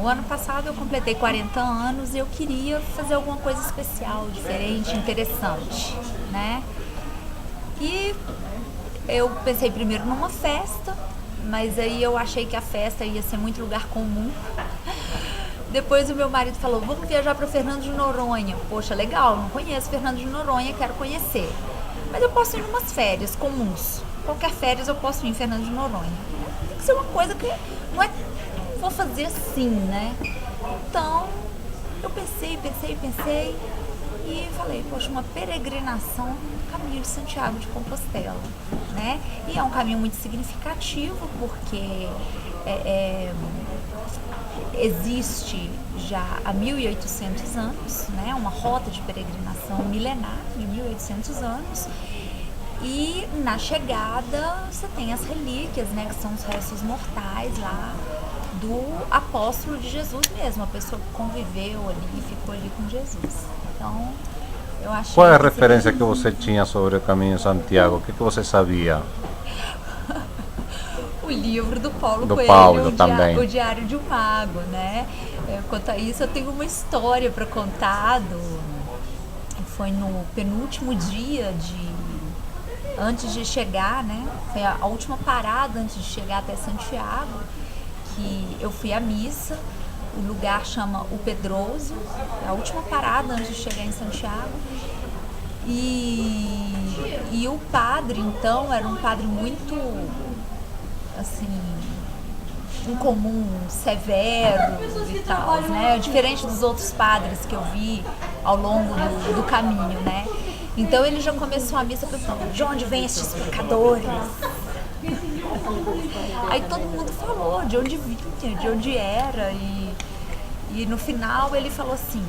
O ano passado eu completei 40 anos e eu queria fazer alguma coisa especial, diferente, interessante, né? E eu pensei primeiro numa festa, mas aí eu achei que a festa ia ser muito lugar comum. Depois o meu marido falou, vamos viajar para Fernando de Noronha. Poxa, legal, não conheço Fernando de Noronha, quero conhecer. Mas eu posso ir em umas férias comuns. Qualquer férias eu posso ir em Fernando de Noronha. Tem que ser uma coisa que não é vou fazer assim, né? Então, eu pensei e falei, poxa, uma peregrinação, caminho de Santiago de Compostela, né? E é um caminho muito significativo porque existe já há 1800 anos, né? Uma rota de peregrinação milenar de 1800 anos. E na chegada você tem as relíquias, né? Que são os restos mortais lá do apóstolo de Jesus mesmo, a pessoa que conviveu ali e ficou ali com Jesus. Então, eu achei... Qual é a referência que você tinha sobre o caminho de Santiago? O que você sabia? O livro do Paulo Do Coelho, Paulo também. O Diário de um Mago, né? Quanto a isso, eu tenho uma história para contar. Foi no penúltimo dia antes de chegar, né? Foi a última parada antes de chegar até Santiago, que eu fui à missa. O lugar chama O Pedroso, é a última parada antes de chegar em Santiago. E o padre, então, era um padre muito, assim, incomum, severo e tal, né? Diferente dos outros padres que eu vi ao longo do caminho, né? Então ele já começou a missa pensando, de onde vêm estes pecadores? Aí todo mundo falou de onde vinha, de onde era, e no final ele falou assim,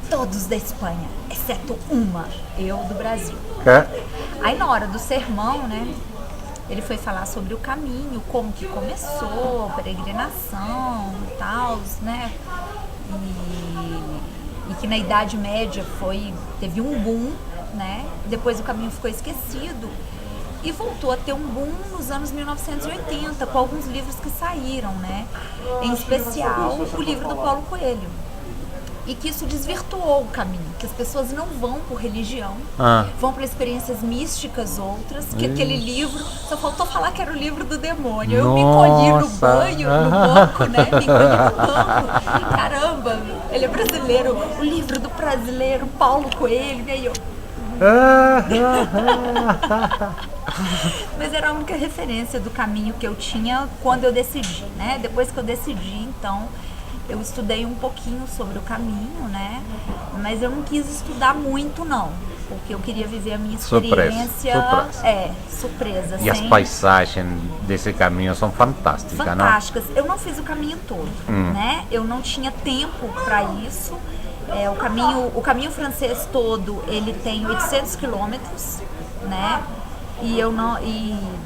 todos da Espanha, exceto uma, eu do Brasil. Aí na hora do sermão, né, ele foi falar sobre o caminho, como que começou, a peregrinação e tal, né, e que na Idade Média teve um boom, né, depois o caminho ficou esquecido. E voltou a ter um boom nos anos 1980, com alguns livros que saíram, né? Em especial, o livro do Paulo Coelho. E que isso desvirtuou o caminho, que as pessoas não vão por religião, vão por experiências místicas outras, que aquele livro, só faltou falar que era o livro do demônio. Eu me colhi no banco, né? Me colhi no banco. Caramba, ele é brasileiro, o livro do brasileiro, Paulo Coelho, e aí eu... Mas era a única referência do caminho que eu tinha quando eu decidi, né? Depois que eu decidi, então, eu estudei um pouquinho sobre o caminho, né? Mas eu não quis estudar muito, não, porque eu queria viver a minha experiência surpresa. E as paisagens desse caminho são fantásticas, fantásticas. Não? Eu não fiz o caminho todo, né? Eu não tinha tempo para isso. O caminho francês todo, ele tem 800 quilômetros, né? E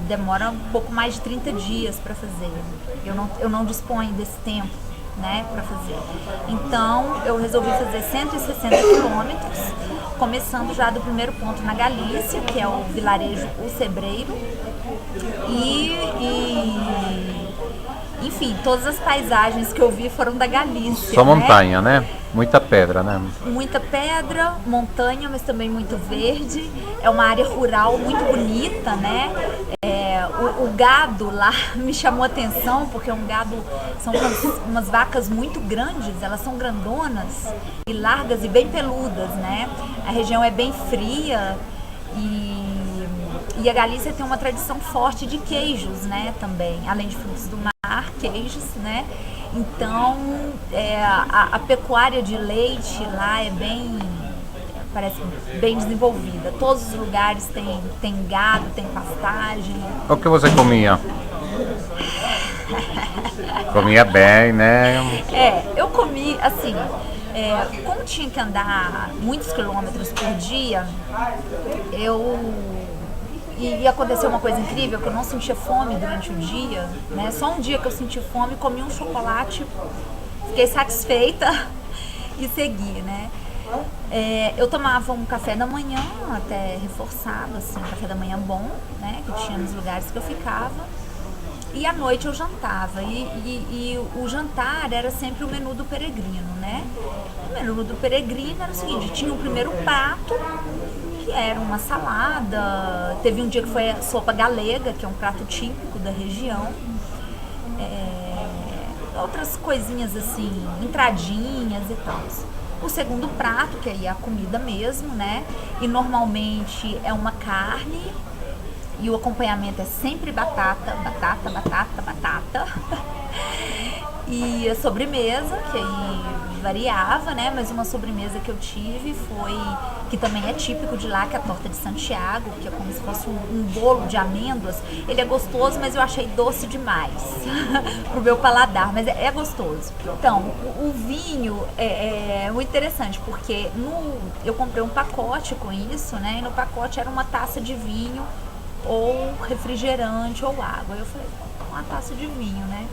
demora um pouco mais de 30 dias para fazer. Eu não disponho desse tempo, né, para fazer. Então, eu resolvi fazer 160 quilômetros, começando já do primeiro ponto na Galícia, que é o vilarejo O Cebreiro. Enfim, todas as paisagens que eu vi foram da Galícia. Só montanha, né? Muita pedra, né? Muita pedra, montanha, mas também muito verde. É uma área rural muito bonita, né? O gado lá me chamou a atenção, porque é um gado, são umas vacas muito grandes, elas são grandonas e largas e bem peludas, né? A região é bem fria e a Galícia tem uma tradição forte de queijos, né? Também, além de frutos do mar, queijos, né? Então, a pecuária de leite lá parece bem desenvolvida. Todos os lugares tem gado, tem pastagem. O que você comia? Comia bem, né? Eu comi, assim, como tinha que andar muitos quilômetros por dia, E aconteceu uma coisa incrível, que eu não sentia fome durante o dia, né? Só um dia que eu senti fome, comi um chocolate, fiquei satisfeita e segui, né? Eu tomava um café da manhã, até reforçado, assim, um café da manhã bom, né? Que tinha nos lugares que eu ficava. E à noite eu jantava. E o jantar era sempre o menu do peregrino, né? O menu do peregrino era o seguinte: tinha o primeiro prato, que era uma salada. Teve um dia que foi a sopa galega, que é um prato típico da região. Outras coisinhas assim, entradinhas e tal. O segundo prato, que aí é a comida mesmo, né? E normalmente é uma carne e o acompanhamento é sempre batata. E a sobremesa, que aí variava, né? Mas uma sobremesa que eu tive foi, que também é típico de lá, que é a torta de Santiago, que é como se fosse um bolo de amêndoas. Ele é gostoso, mas eu achei doce demais pro meu paladar, mas é gostoso. Então, o vinho é muito interessante, porque eu comprei um pacote com isso, né? E no pacote era uma taça de vinho, ou refrigerante, ou água. Eu falei, uma taça de vinho, né?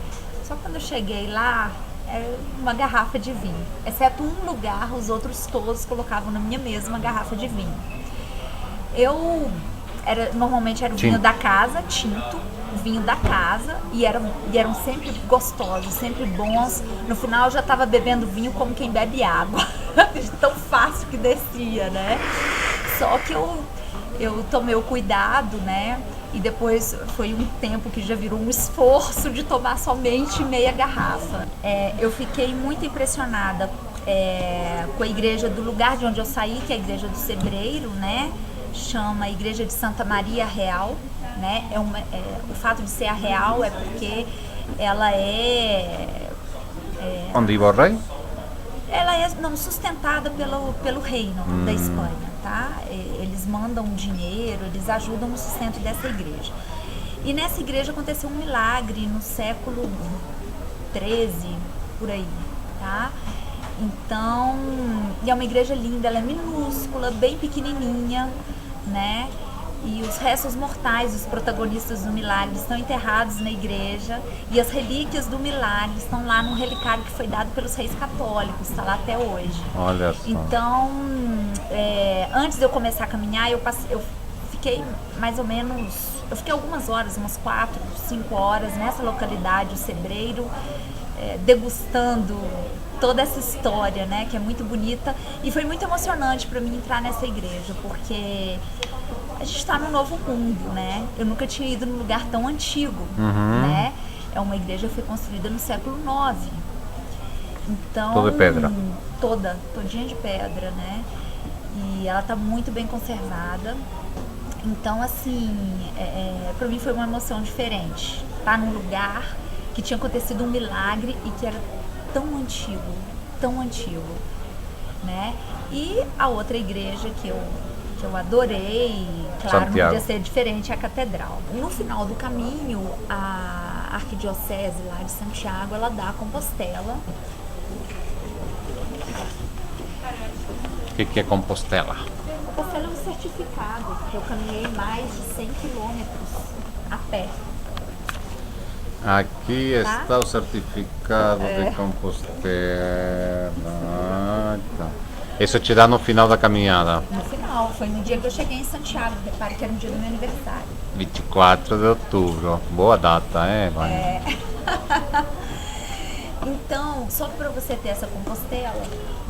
Só quando eu cheguei lá, era uma garrafa de vinho. Exceto um lugar, os outros todos colocavam na minha mesa uma garrafa de vinho. Normalmente era o vinho da casa, tinto, o vinho da casa, e eram sempre gostosos, sempre bons. No final eu já estava bebendo vinho como quem bebe água, de tão fácil que descia, né? Só que eu tomei o cuidado, né? E depois foi um tempo que já virou um esforço de tomar somente meia garrafa. Eu fiquei muito impressionada com a igreja do lugar de onde eu saí, que é a igreja do Cebreiro, né? Chama a Igreja de Santa Maria Real, né? O fato de ser a Real é porque ela Onde iba o rei? ela é sustentada pelo reino da Espanha, tá? Eles mandam dinheiro, eles ajudam no sustento dessa igreja. E nessa igreja aconteceu um milagre no século XIII, por aí, tá? Então, e é uma igreja linda, ela é minúscula, bem pequenininha, né? E os restos mortais dos protagonistas do milagre estão enterrados na igreja, e as relíquias do milagre estão lá num relicário que foi dado pelos reis católicos, está lá até hoje. Olha só. Então, antes de eu começar a caminhar, eu fiquei mais ou menos, eu fiquei algumas horas, umas 4, 5 horas nessa localidade, o Cebreiro, degustando toda essa história, né, que é muito bonita, e foi muito emocionante para mim entrar nessa igreja, porque a gente está num novo mundo, né? Eu nunca tinha ido num lugar tão antigo, né? É uma igreja que foi construída no século IX. Então, toda de pedra. Todinha de pedra, né? E ela está muito bem conservada. Então, assim, para mim foi uma emoção diferente. Estar num lugar que tinha acontecido um milagre e que era tão antigo, né? E a outra igreja que eu adorei, claro, Santiago. não podia ser diferente, é a catedral. No final do caminho, a arquidiocese lá de Santiago, ela dá a Compostela. O que é Compostela? Compostela é um certificado. Eu caminhei mais de 100 quilômetros a pé. Aqui está o certificado de Compostela. Tá. Isso te dá no final da caminhada? No final, foi no dia que eu cheguei em Santiago. Repare que era no dia do meu aniversário. 24 de outubro. Boa data, Vânia? Então, só para você ter essa Compostela,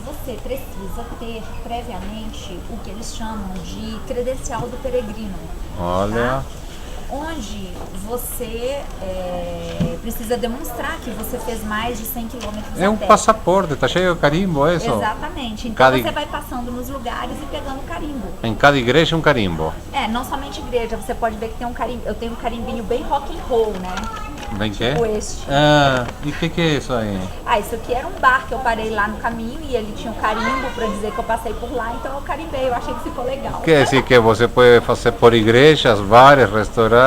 você precisa ter previamente o que eles chamam de credencial do peregrino. Olha. Tá? Onde você precisa demonstrar que você fez mais de 100 quilômetros É um a pé. passaporte, está cheio de carimbo, é isso? Exatamente. Então você vai passando nos lugares e pegando carimbo. Em cada igreja um carimbo. Não somente igreja, você pode ver que tem um carimbo. Eu tenho um carimbinho bem rock and roll, né? Bem que é? Tipo este. E o que é isso aí? Isso aqui era um bar que eu parei lá no caminho e ele tinha um carimbo para dizer que eu passei por lá, então eu carimbei, eu achei que ficou legal. Quer dizer que você pode fazer por igrejas, bares, restaurantes?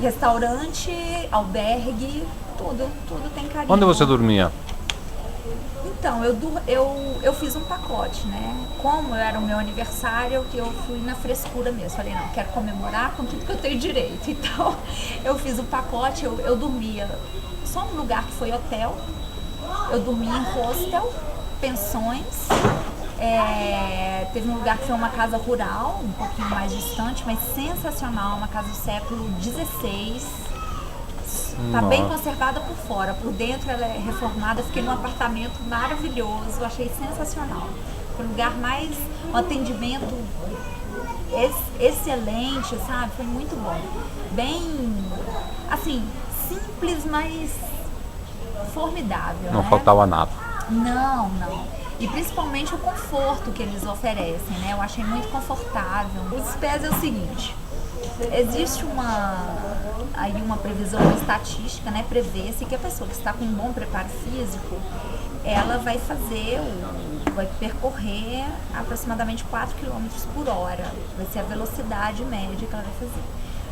Restaurante, albergue, tudo tem carimbo. Onde você dormia? Então, eu fiz um pacote, né? Como era o meu aniversário, que eu fui na frescura mesmo. Falei, não, quero comemorar com tudo que eu tenho direito. Então, eu fiz o pacote, eu dormia só num lugar que foi hotel. Eu dormia em hostel, pensões. Teve um lugar que foi uma casa rural, um pouquinho mais distante, mas sensacional, uma casa do século XVI. Tá bem Nossa. conservada por fora, por dentro ela é reformada. Fiquei num apartamento maravilhoso, achei sensacional. Foi um lugar mais, um atendimento excelente, sabe? Foi muito bom. Bem, assim, simples, mas formidável, Não né? faltava nada. Não. E principalmente o conforto que eles oferecem, né? Eu achei muito confortável. Os pés é o seguinte, existe uma previsão, uma estatística, né? Prevê-se que a pessoa que está com um bom preparo físico, ela vai percorrer aproximadamente 4 km por hora. Vai ser a velocidade média que ela vai fazer.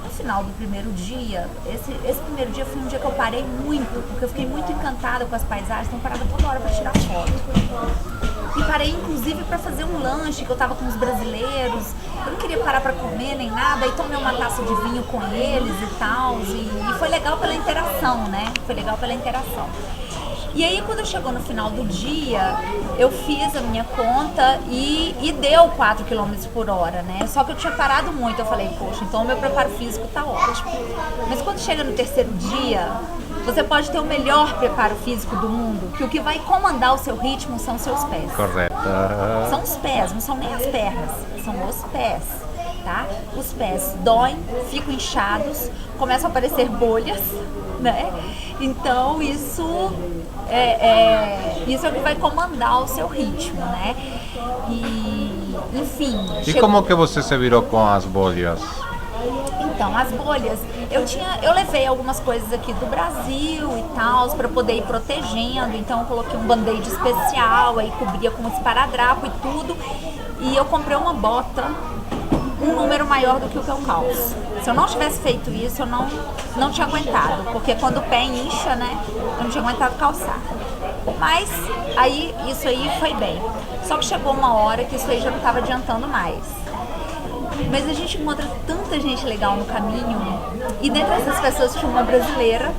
No final do primeiro dia, esse primeiro dia foi um dia que eu parei muito, porque eu fiquei muito encantada com as paisagens, então eu parava toda hora para tirar foto. E parei inclusive para fazer um lanche, que eu tava com os brasileiros, eu não queria parar para comer nem nada, aí tomei uma taça de vinho com eles e tal, e foi legal pela interação, né? Foi legal pela interação. E aí, quando chegou no final do dia, eu fiz a minha conta e deu 4 km por hora, né? Só que eu tinha parado muito, eu falei, poxa, então o meu preparo físico tá ótimo. Mas quando chega no terceiro dia, você pode ter o melhor preparo físico do mundo, que o que vai comandar o seu ritmo são os seus pés. Correto. São os pés, não são nem as pernas, são os pés. Tá? Os pés doem, ficam inchados, começam a aparecer bolhas, né? Então isso é o que vai comandar o seu ritmo, né? E enfim. E como que você se virou com as bolhas? Então, as bolhas, eu levei algumas coisas aqui do Brasil e tal, para poder ir protegendo. Então eu coloquei um band-aid especial, aí cobria com esparadrapo e tudo. E eu comprei uma bota um número maior do que o que eu calço. Se eu não tivesse feito isso, eu não tinha aguentado, porque quando o pé incha, né, eu não tinha aguentado calçar. Mas aí, isso aí foi bem. Só que chegou uma hora que isso aí já não estava adiantando mais. Mas a gente encontra tanta gente legal no caminho, e dentre essas pessoas tinha uma brasileira,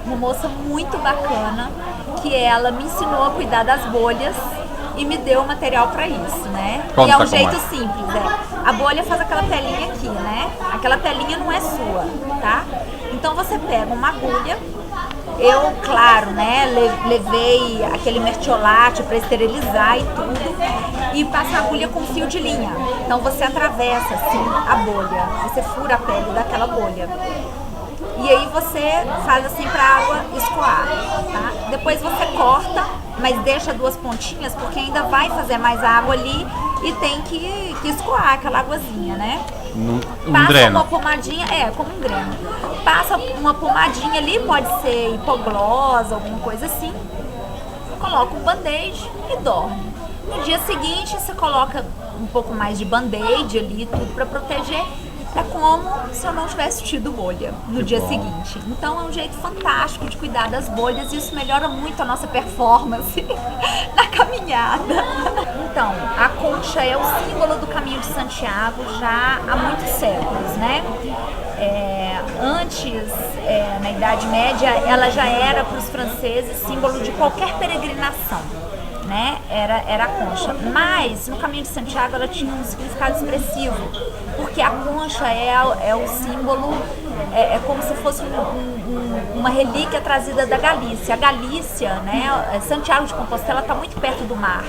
uma moça muito bacana, que ela me ensinou a cuidar das bolhas e me deu o material para isso, né? Conta e é um como jeito é. simples, a bolha faz aquela pelinha aqui, né? Aquela pelinha não é sua, tá? Então você pega uma agulha, eu, claro, né, levei aquele mertiolate para esterilizar e tudo, e passa a agulha com fio de linha. Então você atravessa assim a bolha, você fura a pele daquela bolha. E aí você faz assim pra água escoar, tá? Depois você corta, mas deixa duas pontinhas, porque ainda vai fazer mais água ali e tem que escoar aquela águazinha, né? Passa Dreno. uma pomadinha, como um dreno. Passa uma pomadinha ali, pode ser hipoglós, alguma coisa assim. Coloca um band-aid e dorme. No dia seguinte você coloca um pouco mais de band-aid ali, tudo pra proteger. É como se eu não tivesse tido bolha no dia seguinte. Então é um jeito fantástico de cuidar das bolhas e isso melhora muito a nossa performance na caminhada. Então, a concha é o símbolo do Caminho de Santiago já há muitos séculos, né? Antes, na Idade Média, ela já era para os franceses símbolo de qualquer peregrinação. Né? Era a concha, mas no Caminho de Santiago ela tinha um significado expressivo, porque a concha é o símbolo, é como se fosse uma relíquia trazida da Galícia. A Galícia, né, Santiago de Compostela está muito perto do mar,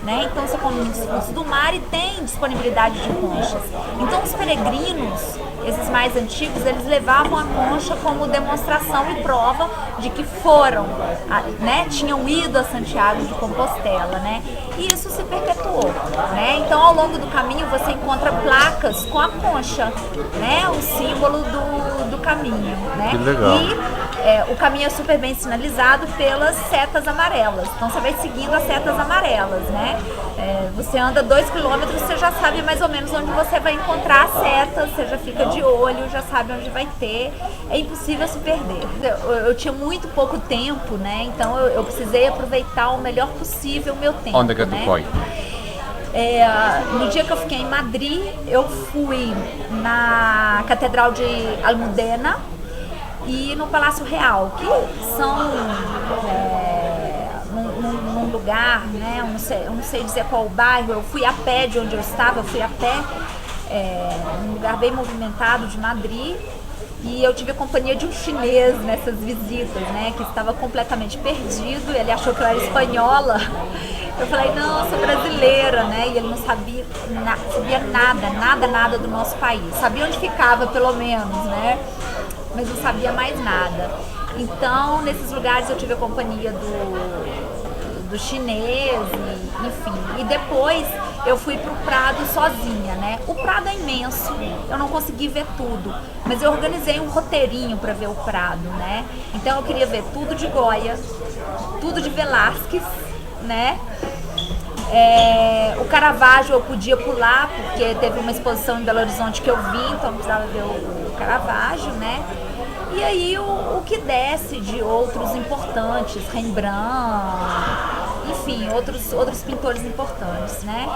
né? Então você come muitos frutos do mar e tem disponibilidade de conchas. Então os peregrinos, esses mais antigos, eles levavam a concha como demonstração e prova de que foram, né, tinham ido a Santiago de Compostela, né? E isso se perpetuou, né? Então ao longo do caminho você encontra placas com a concha, né? O símbolo do caminho, né? Que legal. E o caminho é super bem sinalizado pelas setas amarelas. Então você vai seguindo as setas amarelas, né? Você anda 2 km, você já sabe mais ou menos onde você vai encontrar a seta, você já fica de olho, já sabe onde vai ter. É impossível se perder. Eu tinha muito pouco tempo, né? Então eu precisei aproveitar o melhor possível o meu tempo. Onde que tu foi? No dia que eu fiquei em Madrid, eu fui na Catedral de Almudena e no Palácio Real, que são num lugar, né? Eu não sei dizer qual o bairro. Eu fui a pé de onde eu estava, num lugar bem movimentado de Madrid. E eu tive a companhia de um chinês nessas visitas, né, que estava completamente perdido, ele achou que eu era espanhola. Eu falei, não, eu sou brasileira, né, e ele não sabia, sabia nada do nosso país. Sabia onde ficava, pelo menos, né, mas não sabia mais nada. Então, nesses lugares eu tive a companhia do chinês, enfim. E depois eu fui pro Prado sozinha, né? O Prado é imenso, eu não consegui ver tudo, mas eu organizei um roteirinho para ver o Prado, né? Então eu queria ver tudo de Goya, tudo de Velázquez, né? O Caravaggio eu podia pular, porque teve uma exposição em Belo Horizonte que eu vi, então eu precisava ver o Caravaggio, né? E aí o que desce de outros importantes, Rembrandt, enfim, outros pintores importantes, né?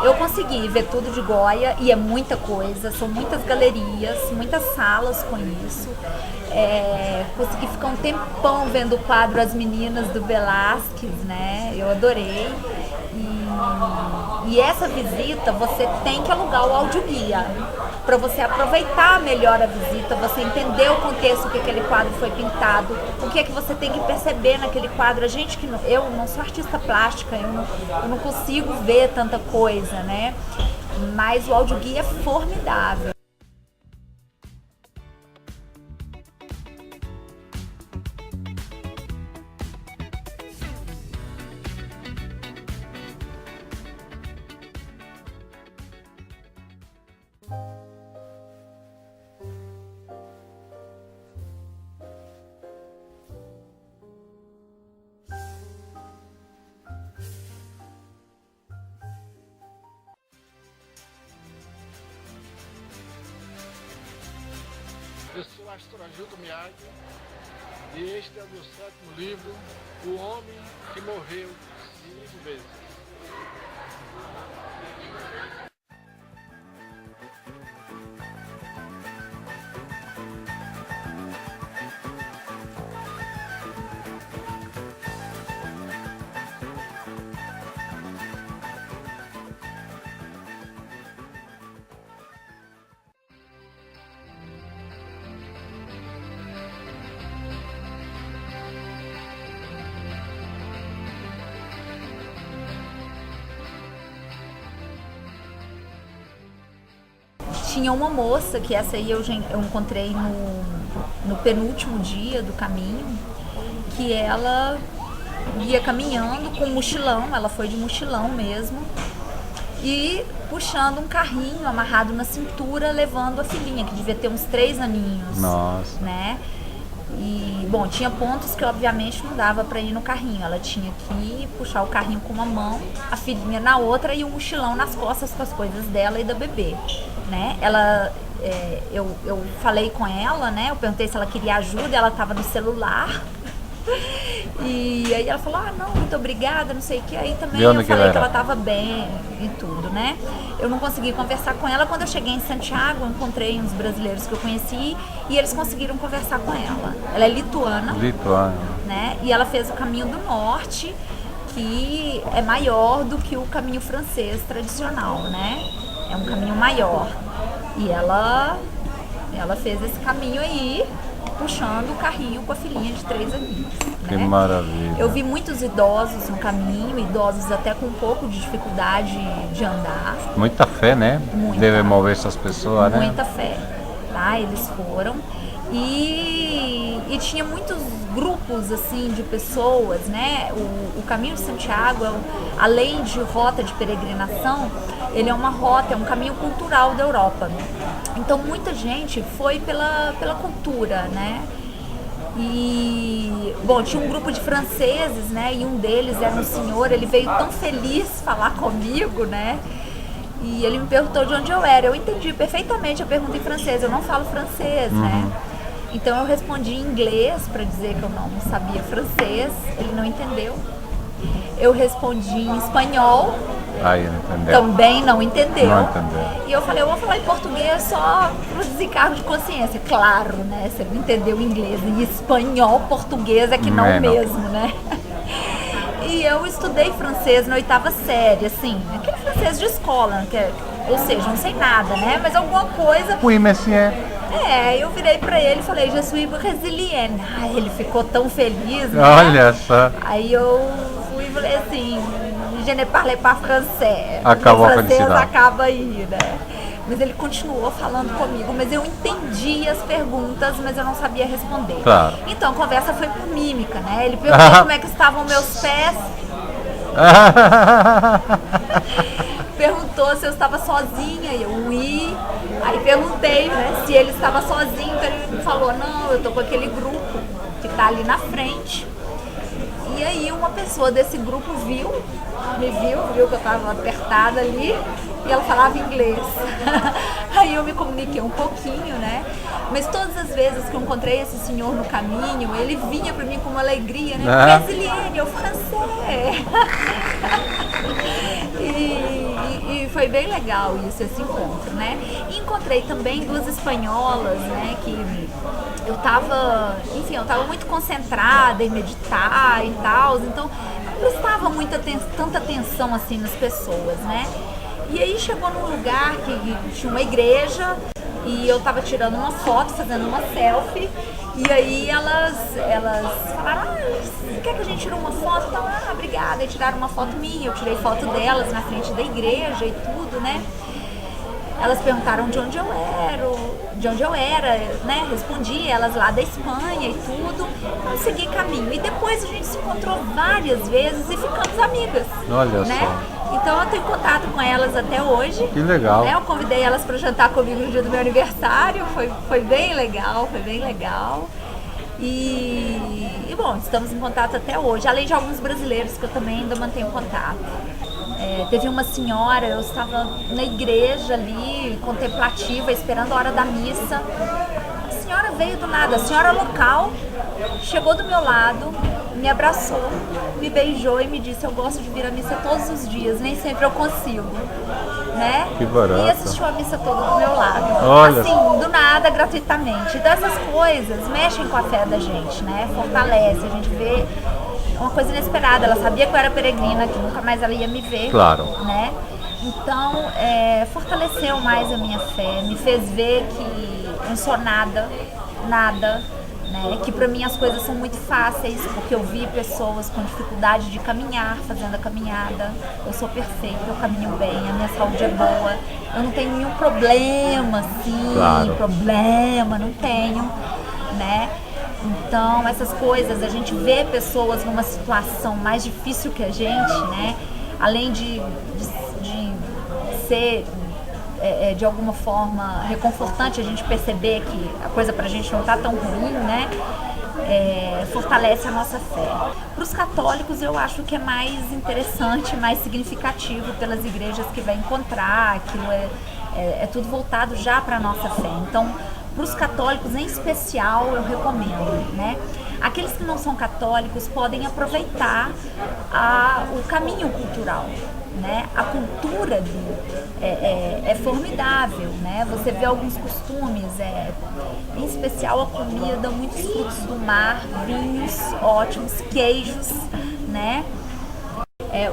Eu consegui ver tudo de Goya e é muita coisa, são muitas galerias, muitas salas com isso. Consegui ficar um tempão vendo o quadro As Meninas do Velázquez, né? Eu adorei. E essa visita você tem que alugar o audioguia para você aproveitar melhor a visita, você entender o contexto que aquele quadro foi pintado, o que é que você tem que perceber naquele quadro. A gente eu não sou artista plástica, eu não consigo ver tanta coisa, né? Mas o audioguia é formidável. Eu sou Astrogildo Miyagi e este é o meu 7º livro, O Homem que Morreu 5 vezes. Tinha uma moça, que essa aí eu encontrei no penúltimo dia do caminho, que ela ia caminhando com um mochilão, ela foi de mochilão mesmo, e puxando um carrinho amarrado na cintura, levando a filhinha, que devia ter uns 3 aninhos. Nossa. Né? E, bom, tinha pontos que obviamente não dava para ir no carrinho. Ela tinha que puxar o carrinho com uma mão, a filhinha na outra e o mochilão nas costas com as coisas dela e da bebê, né? Eu falei com ela, né? Eu perguntei se ela queria ajuda, ela estava no celular. E aí ela falou, não, muito obrigada, não sei o que. Aí também eu falei que ela estava bem e tudo, né? Eu não consegui conversar com ela. Quando eu cheguei em Santiago, eu encontrei uns brasileiros que eu conheci e eles conseguiram conversar com ela. Ela é lituana. Né? E ela fez o caminho do norte, que é maior do que o caminho francês tradicional, né? É um caminho maior. E ela fez esse caminho aí, puxando o carrinho com a filhinha de 3 aninhos. Que né? maravilha. Eu vi muitos idosos no caminho, idosos até com um pouco de dificuldade de andar. Muita fé, né? Muita. Deve mover essas pessoas, né? Muita fé, tá? Eles foram. E tinha muitos grupos, assim, de pessoas, né? O Caminho de Santiago, além de rota de peregrinação, ele é uma rota, é um caminho cultural da Europa. Então, muita gente foi pela cultura, né? E, bom, tinha um grupo de franceses, né? E um deles era um senhor, ele veio tão feliz falar comigo, né? E ele me perguntou de onde eu era. Eu entendi perfeitamente a pergunta em francês, eu não falo francês, né? Então eu respondi em inglês para dizer que eu não sabia francês, ele não entendeu. Eu respondi em espanhol, Aí, não entendeu. também não entendeu. Não entendeu. E eu falei, eu vou falar em português só para desencargo de consciência. Claro, né? Você não entendeu inglês e espanhol, português é que não mesmo, né? E eu estudei francês na 8ª série, assim, aquele francês de escola, ou seja, não sei nada, né? Mas alguma coisa... Oui, monsieur. Eu virei pra ele e falei, je suis brésilienne. Ai, ele ficou tão feliz, né? Olha só. Aí eu fui e falei assim, je ne parle pas français. Acabou a o francês felicidade. acaba aí, né? Mas ele continuou falando comigo, mas eu entendi as perguntas, mas eu não sabia responder. Claro. Então a conversa foi por mímica, né? Ele perguntou como é que estavam meus pés, perguntou se eu estava sozinha, e eu oui. Aí perguntei, né, se ele estava sozinho, então ele me falou, não, eu tô com aquele grupo que tá ali na frente. E aí uma pessoa desse grupo me viu que eu tava apertada ali e ela falava inglês. Aí eu me comuniquei um pouquinho, né? Mas todas as vezes que eu encontrei esse senhor no caminho, ele vinha pra mim com uma alegria, né? Brasilienne, eu francês. E foi bem legal isso, esse encontro, né? E encontrei também duas espanholas, né? Que eu tava muito concentrada em meditar e tal, então não prestava tanta atenção assim nas pessoas, né? E aí chegou num lugar que tinha uma igreja e eu tava tirando uma foto, fazendo uma selfie, e aí elas falaram, você quer que a gente tire uma foto? Então, obrigada, e tiraram uma foto minha, eu tirei foto delas na frente da igreja e tudo, né? Elas perguntaram de onde eu era, né? Respondi, elas lá da Espanha e tudo. Eu segui caminho. E depois a gente se encontrou várias vezes e ficamos amigas. Olha né? só. Então eu tenho contato com elas até hoje. Que legal. Né? Eu convidei elas para jantar comigo no dia do meu aniversário. Foi bem legal, foi bem legal. E bom, estamos em contato até hoje. Além de alguns brasileiros que eu também ainda mantenho contato. Teve uma senhora, eu estava na igreja ali, contemplativa, esperando a hora da missa. A senhora veio do nada, a senhora local, chegou do meu lado, me abraçou, me beijou e me disse, eu gosto de vir à missa todos os dias, nem sempre eu consigo. Né? Que barato. E assistiu a missa toda do meu lado. Olha. Assim, do nada, gratuitamente. Então essas coisas mexem com a fé da gente, né? Fortalece, a gente vê uma coisa inesperada. Ela sabia que eu era peregrina, que nunca mais ela ia me ver. Claro. Né? Então, fortaleceu mais a minha fé, me fez ver que eu não sou nada, né? Que pra mim as coisas são muito fáceis, porque eu vi pessoas com dificuldade de caminhar, fazendo a caminhada. Eu sou perfeita, eu caminho bem, a minha saúde é boa, eu não tenho nenhum problema, assim, Claro. não tenho, né? Então, essas coisas, a gente vê pessoas numa situação mais difícil que a gente, né? Além de ser, de alguma forma, reconfortante a gente perceber que a coisa pra gente não tá tão ruim, né? Fortalece a nossa fé. Para os católicos, eu acho que é mais interessante, mais significativo pelas igrejas que vai encontrar, aquilo é tudo voltado já para a nossa fé. Então, para os católicos em especial, eu recomendo, né? Aqueles que não são católicos podem aproveitar o caminho cultural, né? A cultura ali é formidável, né? Você vê alguns costumes, em especial a comida, muitos frutos do mar, vinhos ótimos, queijos, né?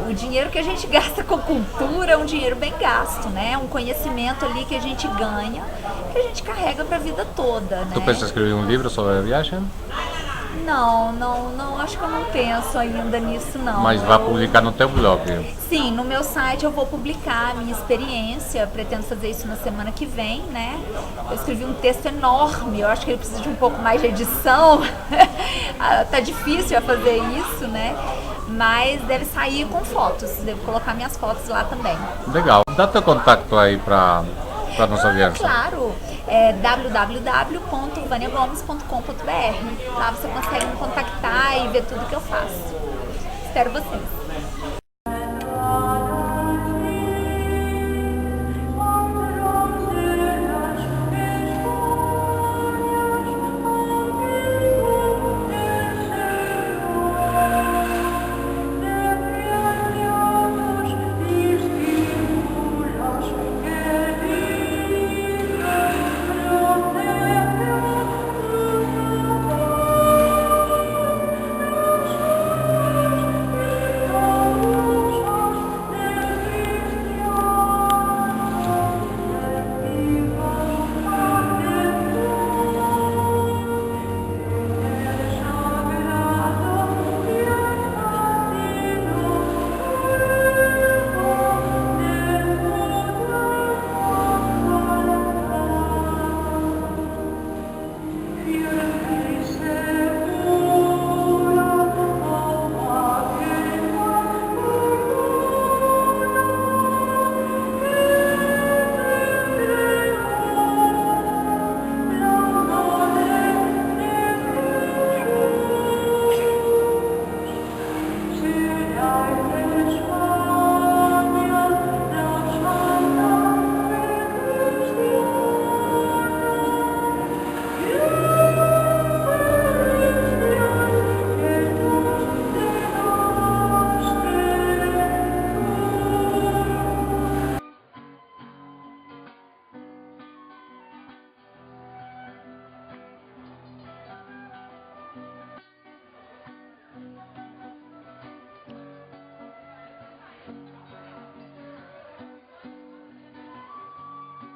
O dinheiro que a gente gasta com cultura é um dinheiro bem gasto, né? Um conhecimento ali que a gente ganha, que a gente carrega para a vida toda, né? Tu pensa escrever um livro sobre a viagem? Não, acho que eu não penso ainda nisso, não. Mas vai publicar no teu blog? Sim, no meu site eu vou publicar a minha experiência, pretendo fazer isso na semana que vem, né? Eu escrevi um texto enorme, eu acho que ele precisa de um pouco mais de edição, tá difícil fazer isso, né? Mas deve sair com fotos, devo colocar minhas fotos lá também. Legal. Dá teu contato aí para nossa audiência. Claro, www.vaniagomes.com.br. Lá você consegue me contactar e ver tudo que eu faço. Espero vocês.